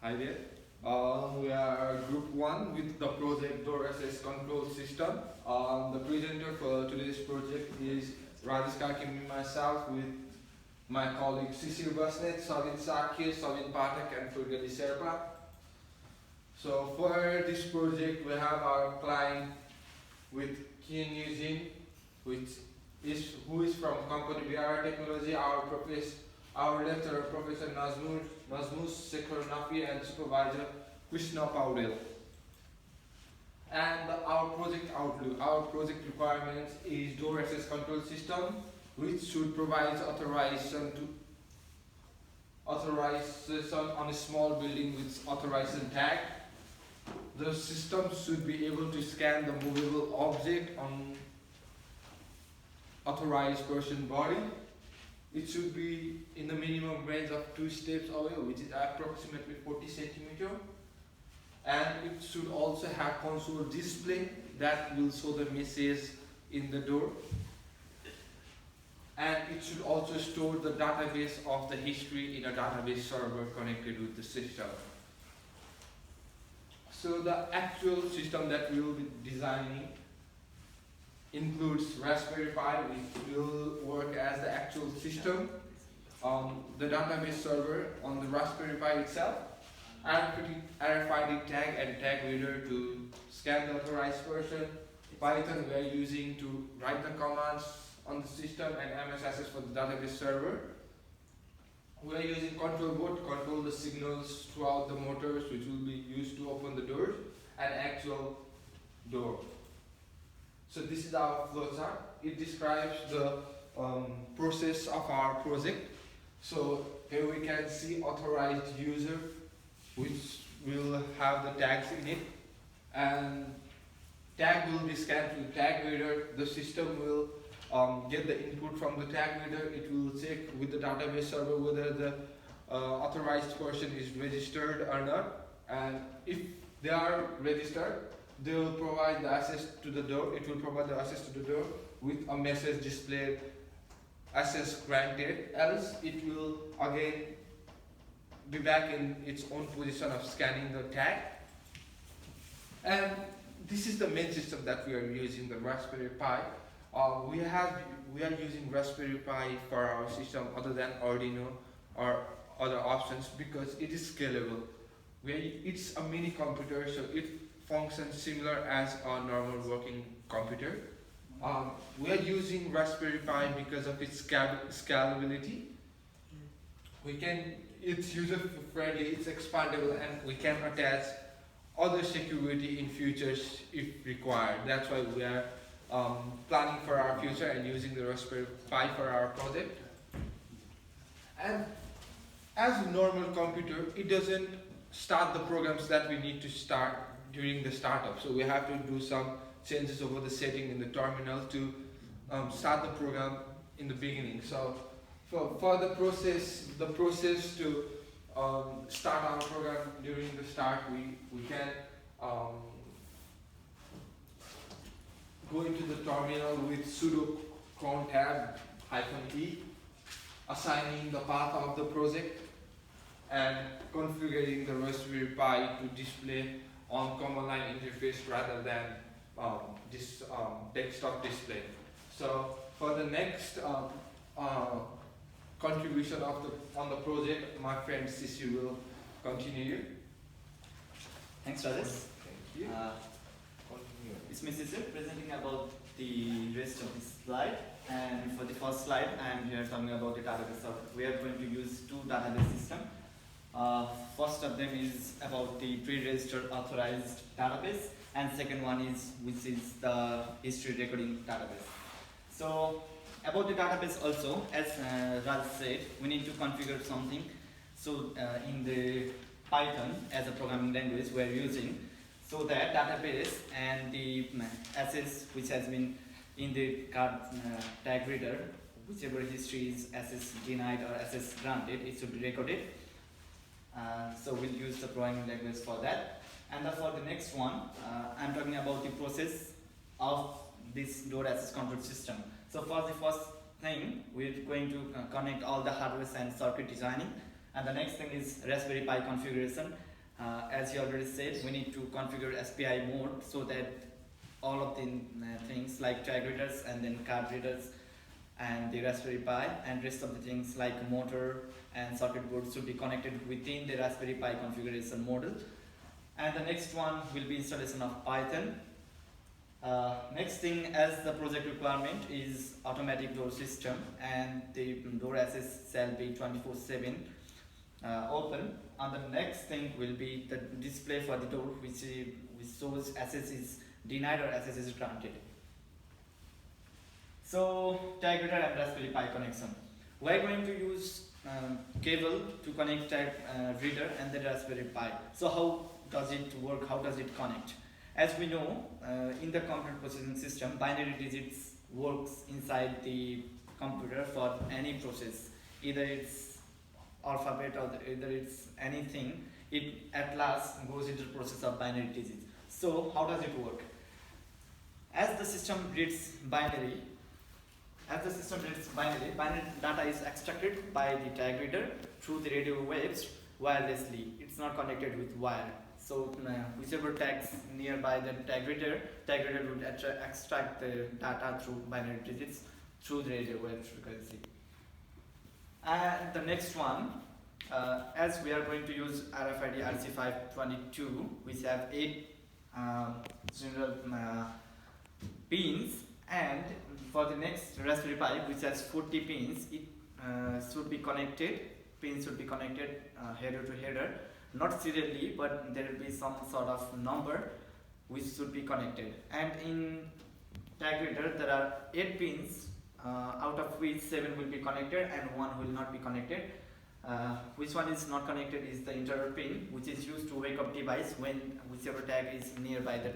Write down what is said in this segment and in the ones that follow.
Hi there. We are Group 1 with the project Door Access Control System. The presenter for today's project is Rajesh Karki, myself, with my colleagues Shishir Basnet Sabin Shakya Sabin Pathak and Furgeli Sherpa. So for this project we have our client with Keen Eugene, who is from company BR Technology, our lecturer Professor Nazmus Shekhar Nafi and supervisor Krishna Paudel. And our project outlook, our project requirements is door access control system, which should provide authorization on a small building with authorization tag. The system should be able to scan the movable object on authorized person body. It should be in the minimum range of 2 steps away, which is approximately 40 centimeters. And it should also have console display that will show the message in the door. And it should also store the database of the history in a database server connected with the system. So the actual system that we will be designing includes Raspberry Pi, which will work as the actual system, the database server on the Raspberry Pi itself, RFID tag and tag reader to scan the authorized person, Python we are using to write the commands on the system, and MS Access for the database server. We are using control board to control the signals throughout the motors, which will be used to open the doors and actual door. So this is our flowchart. It describes the process of our project. So here we can see authorized user, which will have the tags in it, and tag will be scanned to the tag reader. The system will get the input from the tag reader. It will check with the database server whether the authorized person is registered or not, and if they are registered, they will provide the access to the door. It will provide the access to the door with a message displayed, access granted, else it will again be back in its own position of scanning the tag. And this is the main system that we are using, the Raspberry Pi. We are using Raspberry Pi for our system other than Arduino or other options because it is scalable. It's a mini computer, so it functions similar as a normal working computer. We are using Raspberry Pi because of its scalability. It's user friendly, it's expandable, and we can attach other security in futures if required. That's why we are planning for our future and using the Raspberry Pi for our project. And as a normal computer, it doesn't start the programs that we need to start during the startup. So we have to do some changes over the setting in the terminal to start the program in the beginning. So for the process to start our program during the start, we can go into the terminal with sudo cron tab -e, assigning the path of the project and configuring the Raspberry Pi to display on command line interface rather than this desktop display. So for the next contribution on the project, my friend Shishir will continue. Thanks, Rajesh. Thank you. It's me, Shishir, presenting about the rest of this slide. And for the first slide, I am here talking about the database. So we are going to use 2 database systems. First of them is about the pre-registered authorized database, and second one is the history recording database. So about the database also, as Raj said, we need to configure something. So in the Python as a programming language we are using, so that database and the access which has been in the card tag reader, whichever history is access denied or access granted, it should be recorded. So we'll use the programming language for that. And for the next one, I'm talking about the process of this door access control system. So for the first thing, we're going to connect all the hardware and circuit designing, and the next thing is Raspberry Pi configuration. As you already said, we need to configure SPI mode so that all of the things like tag readers and then card readers and the Raspberry Pi and rest of the things like motor and circuit board should be connected within the Raspberry Pi configuration model. And the next one will be installation of Python. Next thing as the project requirement is automatic door system, and the door access shall be 24/7 open. And the next thing will be the display for the door which shows access is denied or access is granted. So tag reader and Raspberry Pi connection. We are going to use cable to connect tag reader and the Raspberry Pi. So how does it work? How does it connect? As we know, in the computer processing system, binary digits works inside the computer for any process. Either it's alphabet or either it's anything. It at last goes into the process of binary digits. So how does it work? As the system reads binary, binary data is extracted by the tag reader through the radio waves wirelessly. It's not connected with wire. So whichever tags nearby the tag reader would extract the data through binary digits through the radio wave frequency. And the next one, as we are going to use RFID RC522, which have 8 general pins, and for the next Raspberry Pi, which has 40 pins, it should be connected. Pins should be connected header to header, not serially, but there will be some sort of number which should be connected. And in tag reader, there are 8 pins, out of which 7 will be connected and 1 will not be connected. Which one is not connected is the interrupt pin, which is used to wake up device when whichever tag is nearby the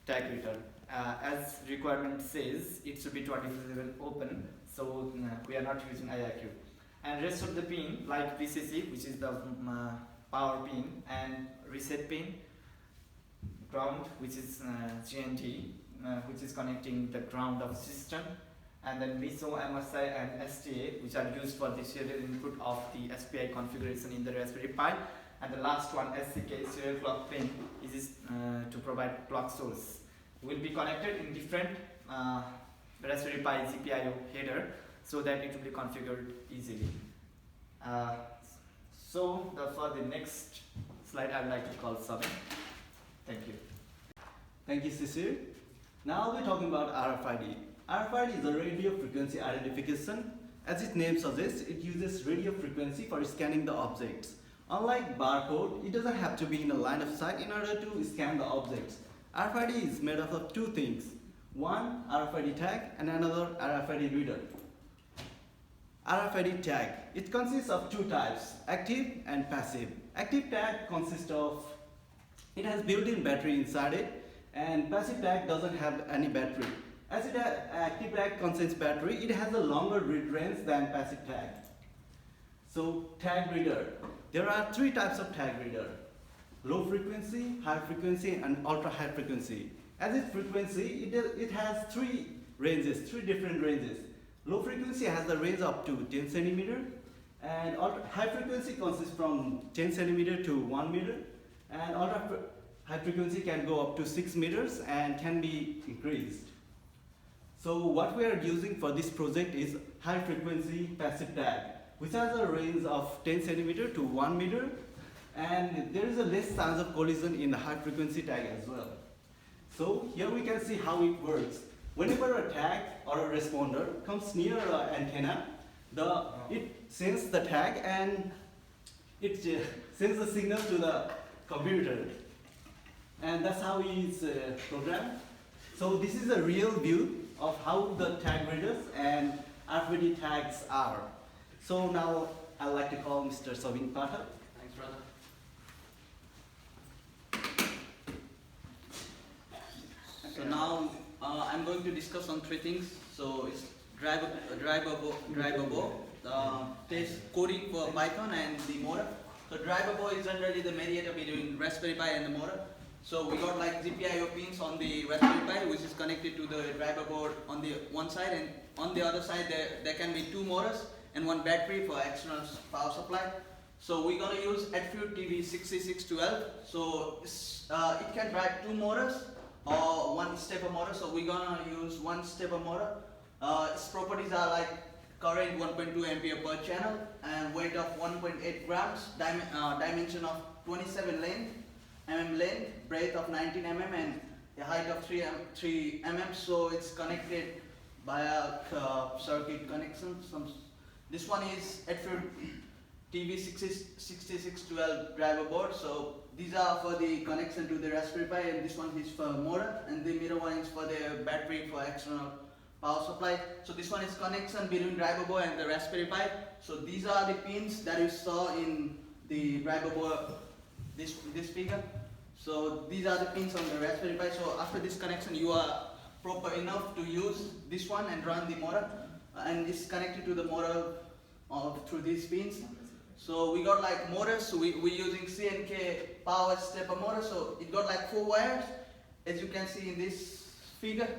tag reader. As requirement says, it should be 24/7 open, so we are not using IRQ. And rest of the pin like VCC, which is the power pin, and reset pin, ground, which is GND, which is connecting the ground of system, and then MISO, MSI, and STA, which are used for the serial input of the SPI configuration in the Raspberry Pi. And the last one, SCK, serial clock pin, is to provide clock source. Will be connected in different Raspberry Pi GPIO header so that it will be configured easily. For the next slide, I would like to call Sabin. Thank you. Thank you, Shishir. Now we're talking about RFID. RFID is a radio frequency identification. As its name suggests, it uses radio frequency for scanning the objects. Unlike barcode, it doesn't have to be in a line of sight in order to scan the objects. RFID is made up of 2 things. One, RFID tag, and another RFID reader. RFID tag. It consists of 2 types, active and passive. Active tag consists of, it has built-in battery inside it, and passive tag doesn't have any battery. As active tag contains battery, it has a longer read range than passive tag. So tag reader. There are 3 types of tag reader: low frequency, high frequency, and ultra high frequency. As its frequency, it has 3 different ranges. Low frequency has a range up to 10 centimeter, and high frequency consists from 10 centimeter to 1 meter, and ultra high frequency can go up to 6 meters and can be increased. So what we are using for this project is high frequency passive tag, which has a range of 10 centimeter to 1 meter, and there is a less chance of collision in the high frequency tag as well. So here we can see how it works. Whenever a tag or a responder comes near an antenna, it sends the tag and it sends the signal to the computer, and that's how it's programmed. So this is a real view of how the tag readers and RFID tags are. So now I'd like to call Mr. Sabin Pathak. Thanks, brother. So now I'm going to discuss on 3 things. So it's drivable, test coding for Python, and the motor. So drivable is generally the mediator between Raspberry Pi and the motor. So we got like GPIO pins on the Raspberry Pi, which is connected to the driver board on the one side, and on the other side there can be 2 motors and 1 battery for external power supply. So we're gonna use Atfute TV6612. So it can drive 2 motors or 1 stepper motor. So we're gonna use 1 stepper motor. Its properties are like current 1.2 ampere per channel and weight of 1.8 grams, dimension of 27 mm length, breadth of 19 mm and a height of 3 mm. So it's connected by a circuit connection. This one is Atfute TV6612 driver board. So these are for the connection to the Raspberry Pi, and this one is for motor, and the middle one is for the battery for external power supply. So this one is connection between driver board and the Raspberry Pi. So these are the pins that you saw in the driver board, this figure. So these are the pins on the Raspberry Pi. So after this connection, you are proper enough to use this one and run the motor, and it's connected to the motor through these pins. So we got like motors. So we're using CNK power stepper motor. So it got like 4 wires, as you can see in this figure.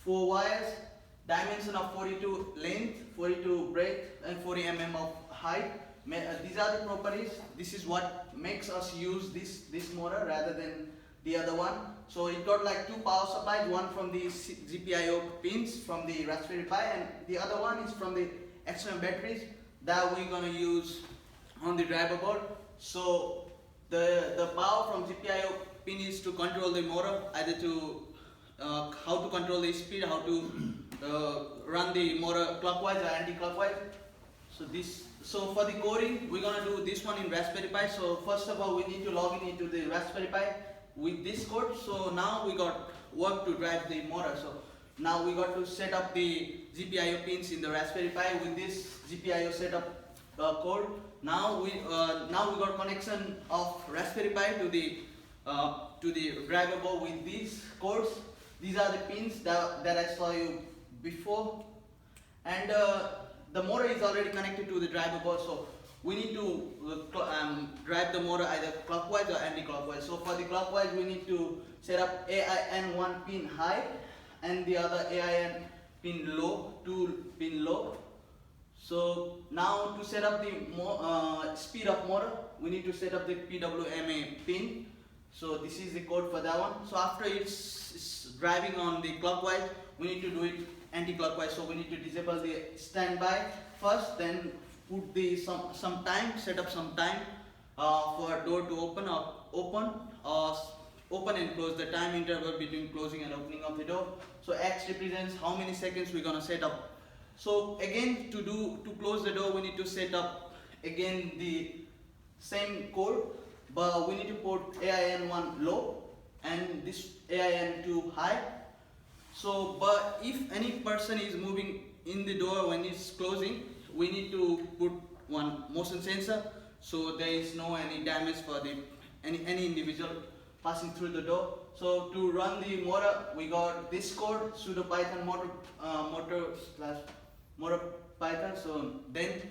4 wires, dimension of 42 length, 42 breadth, and 40 mm of height. These are the properties. This is what makes us use this motor rather than the other one. So it got like 2 power supplies, one from the GPIO pins from the Raspberry Pi, and the other one is from the external batteries that we're gonna use on the driver board. So the power from GPIO pin is to control the motor, either to how to control the speed, how to run the motor clockwise or anti-clockwise. So for the coding, we're gonna do this one in Raspberry Pi. So first of all, we need to log in into the Raspberry Pi with this code. So now we got work to drive the motor. So now we got to set up the GPIO pins in the Raspberry Pi with this GPIO setup code. Now we got connection of Raspberry Pi to the driver board with these codes. These are the pins that I saw you before, and the motor is already connected to the driver board. So we need to drive the motor either clockwise or anti-clockwise. So for the clockwise, we need to set up AIN 1 pin high and the other AIN pin low, 2 pin low. So now to set up the speed of motor, we need to set up the PWMA pin. So this is the code for that one. So after it's driving on the clockwise, we need to do it anti-clockwise. So we need to disable the standby first, then put the some time, set up some time for a door to open and close, the time interval between closing and opening of the door. So X represents how many seconds we're gonna set up. So again, to close the door, we need to set up again the same code, but we need to put AIN 1 low and this AIN 2 high. So, but if any person is moving in the door when it's closing, we need to put one motion sensor, so there is no any damage for the any individual passing through the door. So to run the motor, we got this code, sudo python motor python. So then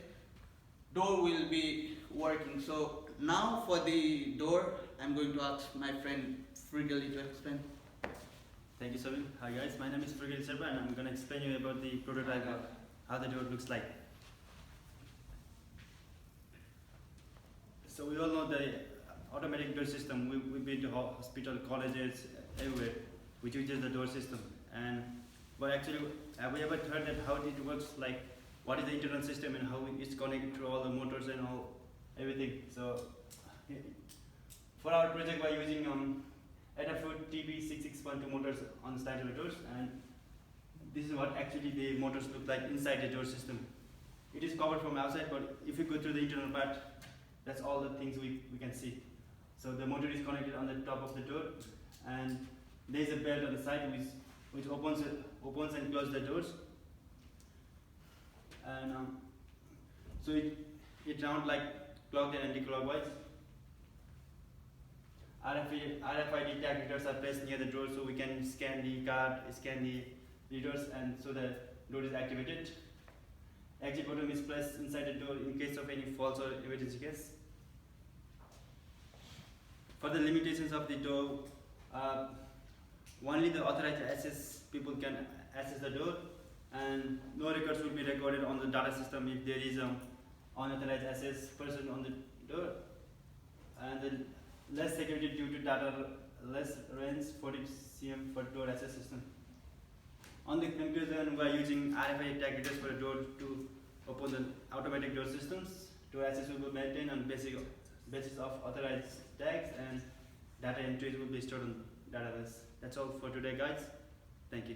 door will be working. So now for the door, I'm going to ask my friend Furgeli to explain. Thank you, Sabin. Hi guys, my name is Sherpa and I'm going to explain you about the prototype of how the door looks like. So we all know the automatic door system. We've been to hospital, colleges, everywhere, which uses the door system. But actually, have we ever heard that how it works? Like, what is the internal system and how it's connected to all the motors and everything? So for our project, we're using Atfute TB6612 motors on the side of the doors, and this is what actually the motors look like inside the door system. It is covered from outside, but if you go through the internal part, that's all the things we can see. So the motor is connected on the top of the door, and there is a belt on the side which opens and closes the doors. And so it rounds like clock and anti-clockwise. RFID tag readers are placed near the door, so we can scan the card, scan the readers, and so the door is activated. Exit button is placed inside the door in case of any false or emergency case. For the limitations of the door, only the authorized access people can access the door, and no records will be recorded on the data system if there is unauthorized access person door, and the less security due to data less range 40 cm for door access system. On the conclusion, we are using RFID tag readers for the door to open the automatic door systems. Door access will be maintained on basis of authorized tags, and data entries will be stored on database. That's all for today, guys. Thank you.